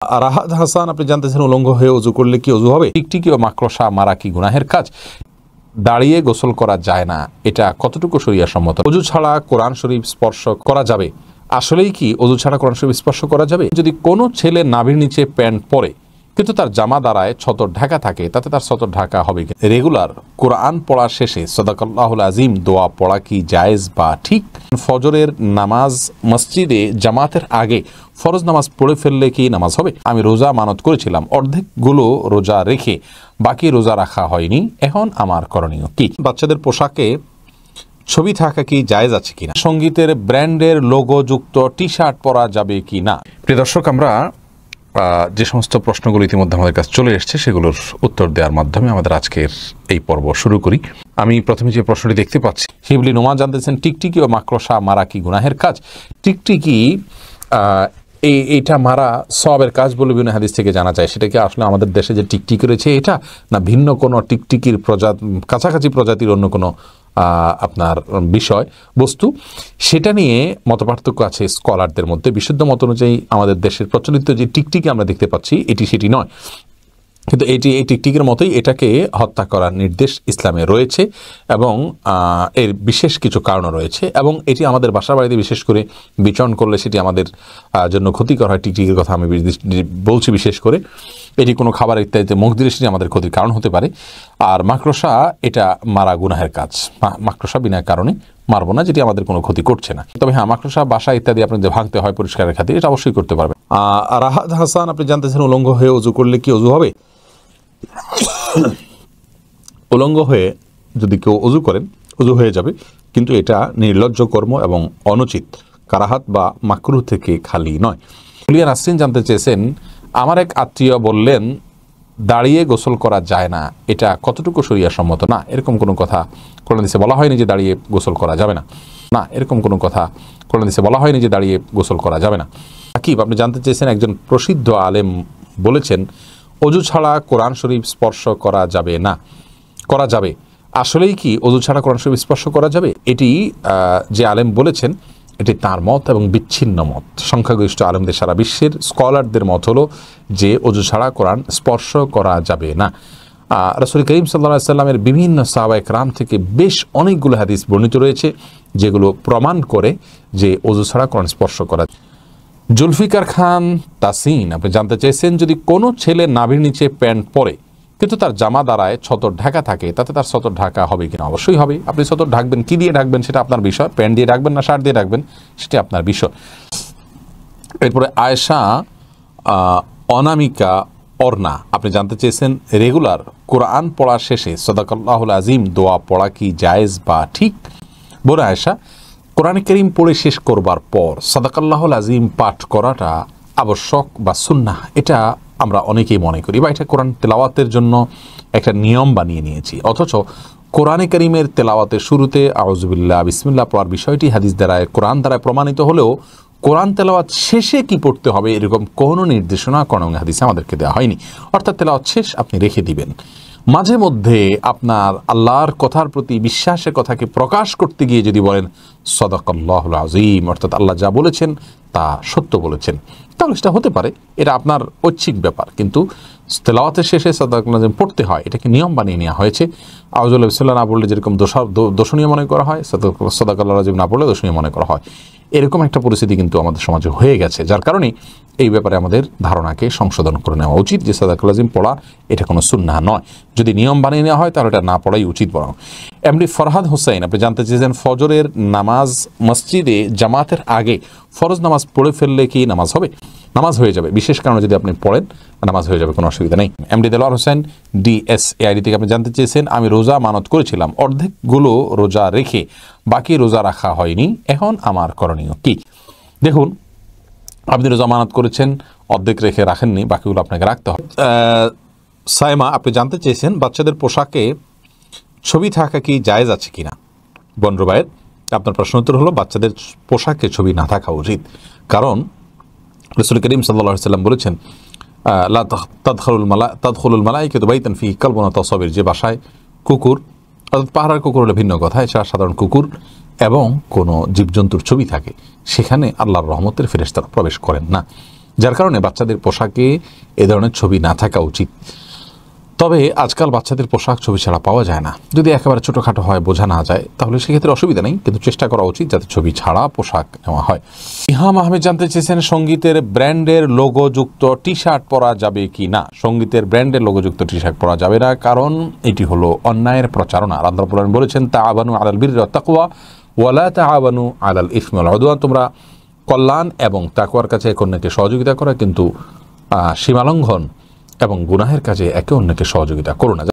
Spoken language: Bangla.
রাহাত হাসান আপনি জানতেছেন উলঙ্গ হয়ে ওযু করলে কি ওযু হবে? টিকটিকি ও মাকড়সা মারা কি গুনাহের কাজ? দাঁড়িয়ে গোসল করা যায় না, এটা কতটুকু শরিয়াহ সম্মত? ওযু ছাড়া কোরআন শরীফ স্পর্শ করা যাবে? আসলেই কি ওযু ছাড়া কোরআন শরীফ স্পর্শ করা যাবে? যদি কোনো ছেলে নাভির নিচে প্যান্ট পরে কিন্তু তার জামা দ্বারায় ছতর ঢাকা থাকে, তাতে তার ছতর ঢাকা হবে কি? রেগুলার কোরআন পড়া শেষে সাদাকাল্লাহুল আজিম দোয়া পড়া কি জায়েজ বা ঠিক? ফজরের নামাজ মসজিদে জামাতের আগে ফরজ নামাজ পড়ে ফেললে কি নামাজ হবে? আমি রোজা মানত করেছিলাম, অর্ধেকগুলো রোজা রেখে বাকি রোজা রাখা হয়নি, এখন আমার করণীয় কি? বাচ্চাদের পোশাকে ছবি থাকা কি জায়েজ আছে কিনা? সঙ্গীতের ব্র্যান্ডের লোগো যুক্ত টি শার্ট পরা যাবে কি না? প্রিয় দর্শক, আমরা যে সমস্ত প্রশ্নগুলো ইতিমধ্যে আমাদের কাছে চলে এসছে সেগুলোর উত্তর দেওয়ার মাধ্যমে আমাদের আজকের এই পর্ব শুরু করি। আমি প্রথমে যে প্রশ্নটি দেখতে পাচ্ছি, হিবলি নোমা জানতেছেন টিকটিকি ও মাকড়সা মারা কি গুনাহের কাজ? টিকটিকি এইটা মারা সওয়াবের কাজ বলে বিভিন্ন হাদিস থেকে জানা যায়। সেটা কি আসলে আমাদের দেশে যে টিকটিকি রয়েছে এটা, না ভিন্ন কোনো টিকটিকির কাছাকাছি প্রজাতির অন্য কোনো আপনার বিষয় বস্তু? সেটা নিয়ে মতপার্থক্য আছে স্কলারদের মধ্যে। বিশুদ্ধ মত অনুযায়ী আমাদের দেশের প্রচলিত যে টিকটিকি আমরা দেখতে পাচ্ছি এটি সেটি নয়, কিন্তু এই টিকটিকির মতোই এটাকে হত্যা করার নির্দেশ ইসলামে রয়েছে এবং এর বিশেষ কিছু কারণ রয়েছে, এবং এটি আমাদের বাসা বাড়িতে বিশেষ করে বিচরণ করলে সেটি আমাদের জন্য ক্ষতিকর হয়। টিকটিকির কথা আমি বলছি বিশেষ করে, এটি কোনো খাবার ইত্যাদিতে মুখ দিলে সেটি আমাদের ক্ষতির কারণ হতে পারে। আর মাকড়সা এটা মারা গুনাহের কাজ, মাকড়সা বিনা কারণে মারবো না, যেটি আমাদের কোনো ক্ষতি করছে না। তবে হ্যাঁ, মাকড়সা বাসা ইত্যাদি আপনাদের ভাঙতে হয় পরিষ্কারের খাতিরে, এটা অবশ্যই করতে পারবেন। রাহাত হাসান আপনি জানতেছেন উলঙ্গ হয়ে ওযু করলে কি ওযু হবে? উলঙ্গ হয়ে যদি কেউ ওযু করেন ওযু হয়ে যাবে, কিন্তু এটা নির্লজ্জ কর্ম এবং অনুচিত, কারাহাত বা মাকরুহ থেকে খালি নয়। হুলিয়া নাসরিন জানতে চেয়েছেন, আমার এক আত্মীয় বললেন দাঁড়িয়ে গোসল করা যায় না, এটা কতটুকু শরিয়াহ সম্মত? না, এরকম কোনো কথা কোরআন হাদিসে বলা হয়নি যে দাঁড়িয়ে গোসল করা যাবে না। না, এরকম কোনো কথা কোরআন হাদিসে বলা হয়নি যে দাঁড়িয়ে গোসল করা যাবে না। আকিব আপনি জানতে চেয়েছেন, একজন প্রসিদ্ধ আলেম বলেছেন ওযু ছাড়া কোরআন শরীফ স্পর্শ করা যাবে না, করা যাবে? আসলেই কি ওযু ছাড়া কোরআন শরীফ স্পর্শ করা যাবে? এটি যে আলেম বলেছেন এটি তার মত এবং বিচ্ছিন্ন মত। সংখ্যাগরিষ্ঠ আলেমদের, সারা বিশ্বের স্কলারদের মত হলো যে ওযু ছাড়া কোরআন স্পর্শ করা যাবে না। রাসূল করিম সাল্লাল্লাহু আলাইহি সাল্লামের বিভিন্ন সাহাবায়ে কেরাম থেকে বেশ অনেকগুলো হাদিস বর্ণিত রয়েছে যেগুলো প্রমাণ করে যে ওযু ছাড়া কোরআন স্পর্শ করা। জুলফিকার খান তাসিন আপনি জানতে চেয়েছেন, যদি কোনো ছেলে নাভির নিচে প্যান্ট পরে কিন্তু তার জামা দ্বারায় ছতর ঢাকা থাকে, তাতে তার ছতর ঢাকা হবে কিনা? অবশ্যই হবে। আপনি ছতর ঢাকবেন, কি দিয়ে ঢাকবেন সেটা আপনার বিষয়। প্যান্ট দিয়ে ঢাকবেন না শার্ট দিয়ে ঢাকবেন সেটা আপনার বিষয়। এরপরে আয়েশা অনামিকা অর্ণা আপনি জানতে চেয়েছেন, রেগুলার কোরআন পড়া শেষে সাদাকাল্লাহুল আজিম দোয়া পড়া কি জায়েজ বা ঠিক? বোন আয়েশা, কোরআন কারীম পড়ে শেষ করবার পর সাদাকাল্লাহুল আজিম পাঠ করাটা আবশ্যক বা সুন্নাহ, এটা আমরা অনেকেই মনে করি, বা এটা কোরআন তেলাওয়াতের জন্য একটা নিয়ম বানিয়ে নিয়েছি। অথচ কোরআনে কারীমের তেলাওয়াতের শুরুতে আউযুবিল্লাহ বিসমিল্লাহ পড়ার বিষয়টি হাদিস দ্বারায় কোরআন দ্বারায় প্রমাণিত হলেও কোরআন তেলাওয়াত শেষে কি পড়তে হবে এরকম কোনো নির্দেশনা কোন হাদিসে আমাদেরকে দেওয়া হয়নি। অর্থাৎ তেলাওয়াত শেষ আপনি রেখে দিবেন। মাঝে মধ্যে আপনার আল্লাহর কথার প্রতি বিশ্বাসের কথাকে প্রকাশ করতে গিয়ে যদি বলেন সাদাকাল্লাহুল আযীম, অর্থাৎ আল্লাহ যা বলেছেন তা সত্য বলেছেন, তাহলে সেটা হতে পারে, এটা আপনার ঐচ্ছিক ব্যাপার। কিন্তু তেলাওয়াতের শেষে সাদাকাল্লাহুল আযীম পড়তে হয়, এটাকে নিয়ম বানিয়ে নেওয়া হয়েছে। আউযুবিল্লাহি বিসমিল্লাহ না পড়লে যেরকম দোষণীয় মনে করা হয়, সাদাকাল্লাহুল আযীম না পড়লে দোষণীয় মনে করা হয়, এরকম একটা পরিস্থিতি কিন্তু আমাদের সমাজে হয়ে গেছে। যার কারণে এই ব্যাপারে আমাদের ধারণাকে সংশোধন করে নেওয়া উচিত যে সাদাকাল্লাহুল আযীম পড়া এটা কোনো সুন্নাহ নয়। যদি নিয়ম বানিয়ে নেওয়া হয় তাহলে এটা না পড়াই উচিত। বরং এমডি ফরহাদ হোসেন আপনি জানতে চেয়েছেন, ফজরের নামাজ মসজিদে জামাতের আগে ফরজ নামাজ পড়ে ফেললে কি নামাজ হবে? নামাজ হয়ে যাবে, বিশেষ কারণে যদি আপনি পড়েন নামাজ হয়ে যাবে, কোনো অসুবিধা নেই। এমডি দেলোয়ার হোসেন DSAID থেকে আপনি জানতে চেয়েছেন, আমি রোজা মানত করেছিলাম, অর্ধেকগুলো রোজা রেখে বাকি রোজা রাখা হয়নি, এখন আমার করণীয় কি? দেখুন, আপনি রোজা মানত করেছেন, অর্ধেক রেখে রাখেননি, বাকিগুলো আপনাকে রাখতে হবে। সাইমা আপনি জানতে চেয়েছেন, বাচ্চাদের পোশাকে ছবি থাকা কি জায়েজ আছে কিনা? বোন রুবায়েত, আপনার প্রশ্ন উত্তর হলো বাচ্চাদের পোশাকে ছবি না থাকা উচিত, কারণ রাসূল করিম সাল্লাল্লাহু আলাইহি সাল্লাম বলেছেন লা তাদখুলুল মালাইকাতু বাইতান ফিহি কালবুন ওয়া তাসাবির, যে বাসায় কুকুর, অর্থাৎ পাহাড়ের কুকুর হলে ভিন্ন কথা, এছাড়া সাধারণ কুকুর এবং কোনো জীবজন্তুর ছবি থাকে সেখানে আল্লাহর রহমতের ফেরেশতারা প্রবেশ করেন না। যার কারণে বাচ্চাদের পোশাকে এ ধরনের ছবি না থাকা উচিত। তবে আজকাল বাচ্চাদের পোশাক ছবি ছাড়া পাওয়া যায় না। যদি একেবারে ছোটোখাটো হয়, বোঝা না যায়, তাহলে সেক্ষেত্রে অসুবিধা নেই, কিন্তু চেষ্টা করা উচিত যাতে ছবি ছাড়া পোশাক নেওয়া হয়। ইহাম আহমেদ জানতে চেয়েছেন সঙ্গীতের ব্র্যান্ডের লোগোযুক্ত টি শার্ট পরা যাবে কি না। সঙ্গীতের ব্র্যান্ডের লোগোযুক্ত টি শার্ট পরা যাবে না, কারণ এটি হলো অন্যায়ের প্রচারণা। আল্লাহ রাব্বুল আলামিন বলেছেন, তাআওয়ানু আলাল বিররি ওয়াত তাকওয়া ওয়ালা তাআওয়ানু আলাল ইসমি ওয়াল উদওয়ান, তোমরা কল্যাণ এবং তাকওয়ার কাছে একে অন্যকে সহযোগিতা করা, কিন্তু সীমালঙ্ঘন এবং গুনাহের কাজে একে অন্যকে সহযোগিতা করো না।